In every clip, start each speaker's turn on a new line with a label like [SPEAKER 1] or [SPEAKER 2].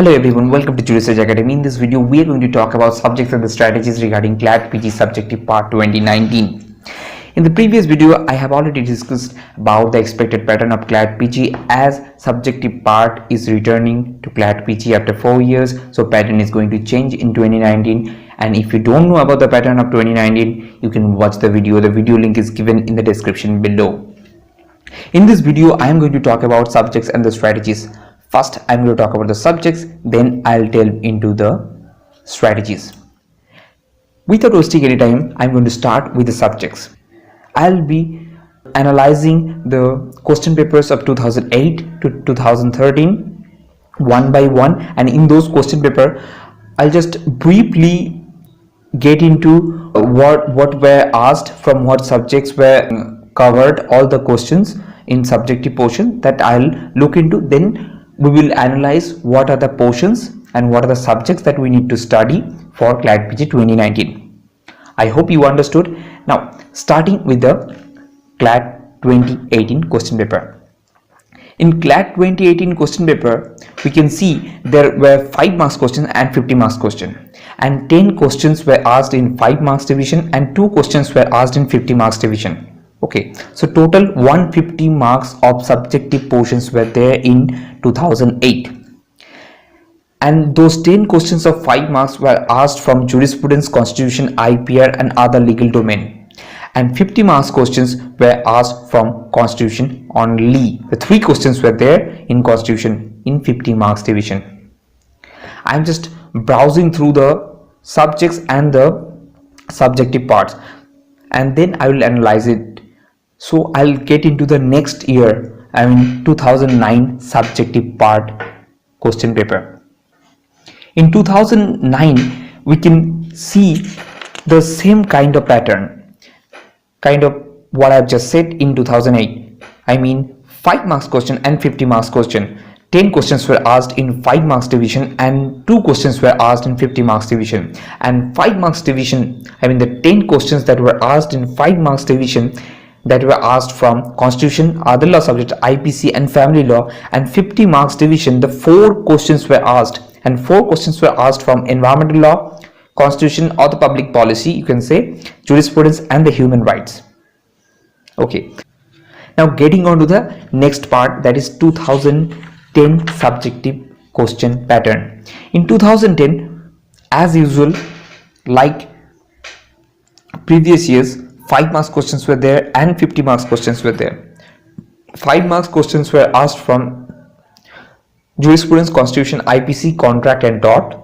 [SPEAKER 1] Hello everyone, welcome to Research Academy. In this video, we are going to talk about subjects and the strategies regarding CLAT PG Subjective Part 2019. In the previous video, I have already discussed about the expected pattern of CLAT PG as subjective part is returning to CLAT PG after 4 years. So pattern is going to change in 2019. And if you don't know about the pattern of 2019, you can watch the video. The video link is given in the description below. In this video, I am going to talk about subjects and the strategies. First, I'm going to talk about the subjects, then I'll delve into the strategies. Without wasting any time, I'm going to start with the subjects. I'll be analyzing the question papers of 2008 to 2013 one by one, and in those question paper, I'll just briefly get into what were asked, from what subjects were covered, all the questions in subjective portion that I'll look into. Then we will analyze what are the portions and what are the subjects that we need to study for CLAT PG 2019. I hope you understood. Now, starting with the CLAT 2018 question paper. In CLAT 2018 question paper, we can see there were 5 marks question and 50 marks question, and 10 questions were asked in 5 marks division and 2 questions were asked in 50 marks division. Okay, so total 150 marks of subjective portions were there in 2008, and those 10 questions of 5 marks were asked from jurisprudence, constitution, IPR and other legal domain, and 50 marks questions were asked from constitution only. The 3 questions were there in constitution in 50 marks division. I'm just browsing through the subjects and the subjective parts, and then I will analyze it. So I'll get into the next year, 2009 subjective part question paper. In 2009, we can see the same kind of pattern, kind of what I've just said in 2008. 5 marks question and 50 marks question. 10 questions were asked in 5 marks division and 2 questions were asked in 50 marks division. And 5 marks division, the 10 questions that were asked in 5 marks division, that were asked from constitution, other law subject, IPC and family law, and 50 marks division, the 4 questions were asked, and 4 questions were asked from environmental law, constitution or the public policy, you can say, jurisprudence and the human rights. Okay, now getting on to the next part, that is 2010 subjective question pattern. In 2010, as usual, like previous years, 5 marks questions were there and 50 marks questions were there. 5 marks questions were asked from jurisprudence, constitution, IPC, contract and tort,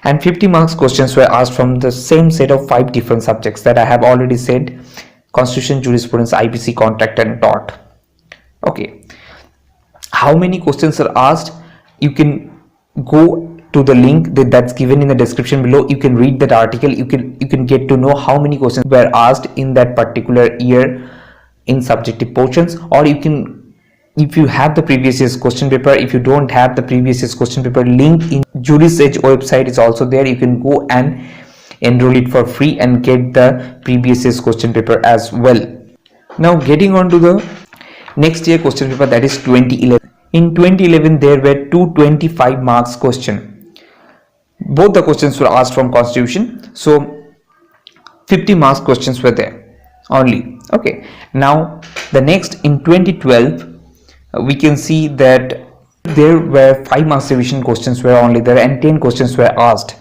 [SPEAKER 1] and 50 marks questions were asked from the same set of 5 different subjects that I have already said: constitution, jurisprudence, IPC, contract and tort. Okay, how many questions are asked? You can go to the link that's given in the description below. You can read that article. You can get to know how many questions were asked in that particular year in subjective portions. Or you can, if you have the previous year's question paper, if you don't have the previous year's question paper, link in Juris Edge website is also there. You can go and enroll it for free and get the previous year's question paper as well. Now getting on to the next year question paper, that is 2011. In 2011, there were 225 marks question. Both the questions were asked from constitution, so 50 marks questions were there only. Okay, now the next, in 2012, we can see that there were 5 marks division questions were only there and 10 questions were asked,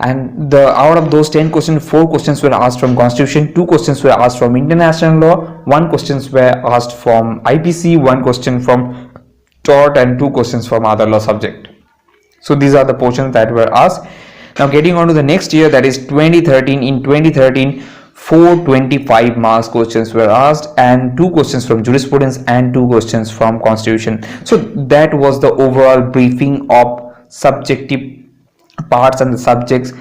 [SPEAKER 1] and out of those 10 questions, 4 questions were asked from constitution, 2 questions were asked from international law, 1 questions were asked from IPC, 1 question from tort and 2 questions from other law subject. So these are the portions that were asked. Now getting on to the next year, that is 2013. In 2013, 425 marks questions were asked and 2 questions from jurisprudence and 2 questions from constitution. So that was the overall briefing of subjective parts and the subjects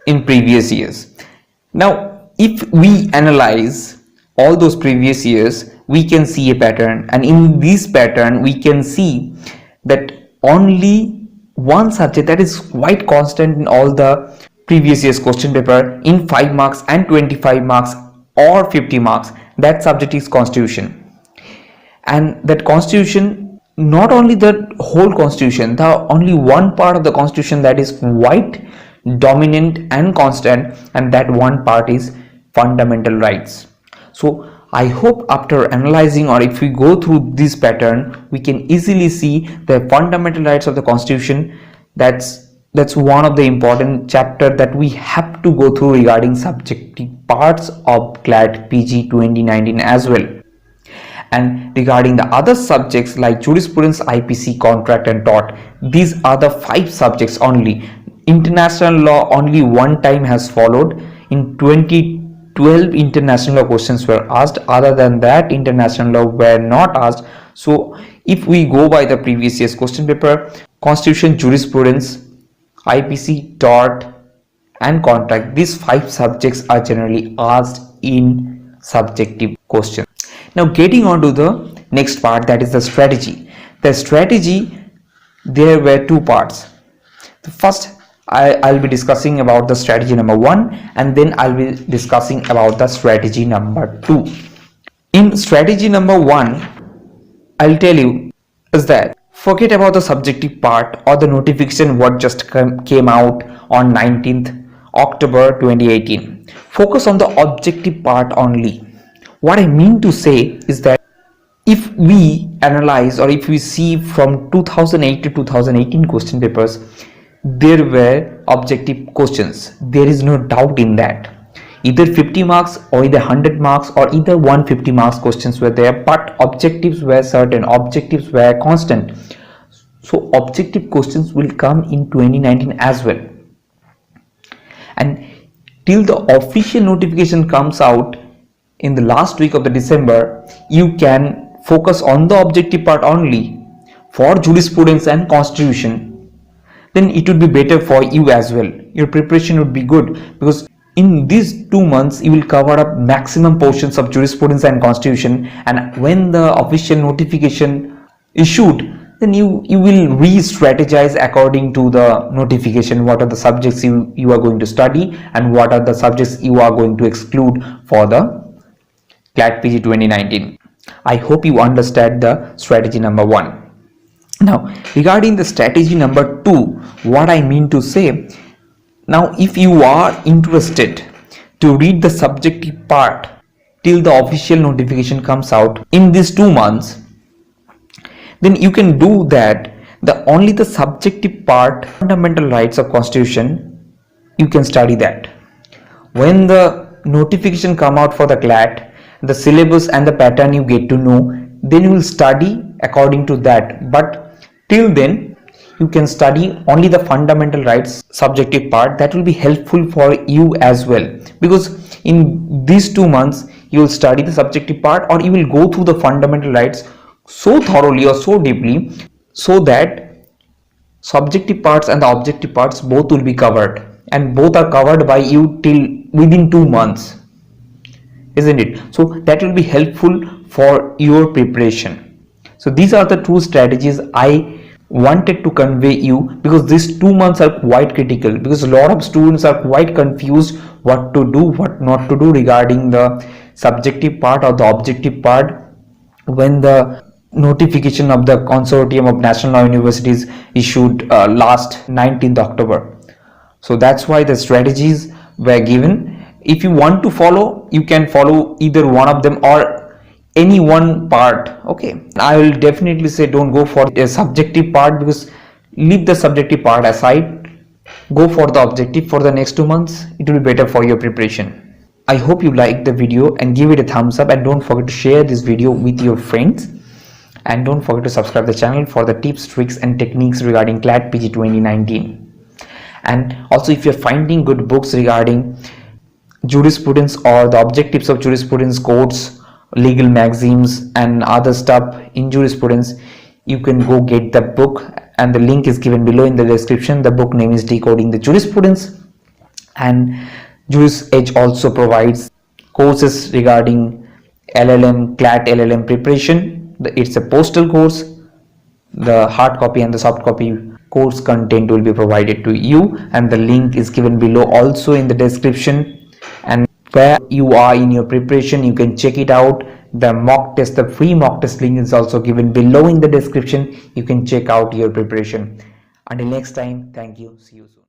[SPEAKER 1] in previous years. Now if we analyze all those previous years, we can see a pattern, and in this pattern we can see that only one subject that is quite constant in all the previous year's question paper in 5 marks and 25 marks or 50 marks, that subject is constitution. And that constitution not only the whole constitution, the only one part of the constitution that is quite dominant and constant, and that one part is fundamental rights. So I hope after analyzing, or if we go through this pattern, we can easily see the fundamental rights of the constitution. That's one of the important chapter that we have to go through regarding subjective parts of CLAT PG 2019 as well. And regarding the other subjects like jurisprudence, IPC, contract and tort, these are the 5 subjects only. International law only one time has followed. In 2012 international law questions were asked. Other than that, international law were not asked. So if we go by the previous year's question paper, constitution, jurisprudence, IPC, tort and contract, these 5 subjects are generally asked in subjective questions. Now getting on to the next part, that is the strategy. The strategy, there were 2 parts. The first, I'll be discussing about the strategy number 1, and then I'll be discussing about the strategy number 2. In strategy number 1, I'll tell you is that forget about the subjective part or the notification what just came out on 19th October 2018. Focus on the objective part only. What I mean to say is that if we analyze, or if we see from 2008 to 2018 question papers, there were objective questions. There is no doubt in that. Either 50 marks or either 100 marks or either 150 marks questions were there, but objectives were certain, objectives were constant. So objective questions will come in 2019 as well. And till the official notification comes out in the last week of the December, you can focus on the objective part only for jurisprudence and constitution. Then it would be better for you as well. Your preparation would be good, because in these 2 months you will cover up maximum portions of jurisprudence and constitution, and when the official notification issued, then you will re-strategize according to the notification. What are the subjects you are going to study and what are the subjects you are going to exclude for the CLAT PG 2019. I hope you understand the strategy number 1. Now regarding the strategy number 2, what I mean to say, now if you are interested to read the subjective part till the official notification comes out in these 2 months, then you can do that. Only the subjective part, fundamental rights of constitution, you can study that. When the notification come out for the CLAT, the syllabus and the pattern you get to know, then you will study according to that. But till then you can study only the fundamental rights subjective part. That will be helpful for you as well, because in these 2 months you will study the subjective part, or you will go through the fundamental rights so thoroughly or so deeply, so that subjective parts and the objective parts both will be covered, and both are covered by you till within 2 months, isn't it? So that will be helpful for your preparation. So these are the 2 strategies I wanted to convey you, because these 2 months are quite critical, because a lot of students are quite confused what to do, what not to do regarding the subjective part or the objective part when the notification of the Consortium of National Law Universities issued last 19th October. So that's why the strategies were given. If you want to follow, you can follow either one of them or any one part. Okay, I will definitely say don't go for a subjective part, because leave the subjective part aside, go for the objective for the next 2 months. It will be better for your preparation. I hope you liked the video and give it a thumbs up, and don't forget to share this video with your friends, and don't forget to subscribe the channel for the tips, tricks and techniques regarding CLAT PG 2019. And also, if you're finding good books regarding jurisprudence or the objectives of jurisprudence, courts, legal maxims and other stuff in jurisprudence, you can go get the book, and the link is given below in the description. The book name is Decoding the Jurisprudence. And Juris Edge also provides courses regarding LLM, CLAT LLM preparation. It's a postal course. The hard copy and the soft copy course content will be provided to you, and the link is given below also in the description. And where you are in your preparation, you can check it out the mock test, the free mock test link is also given below in the description. You can check out your preparation. Until next time, thank you. See you soon.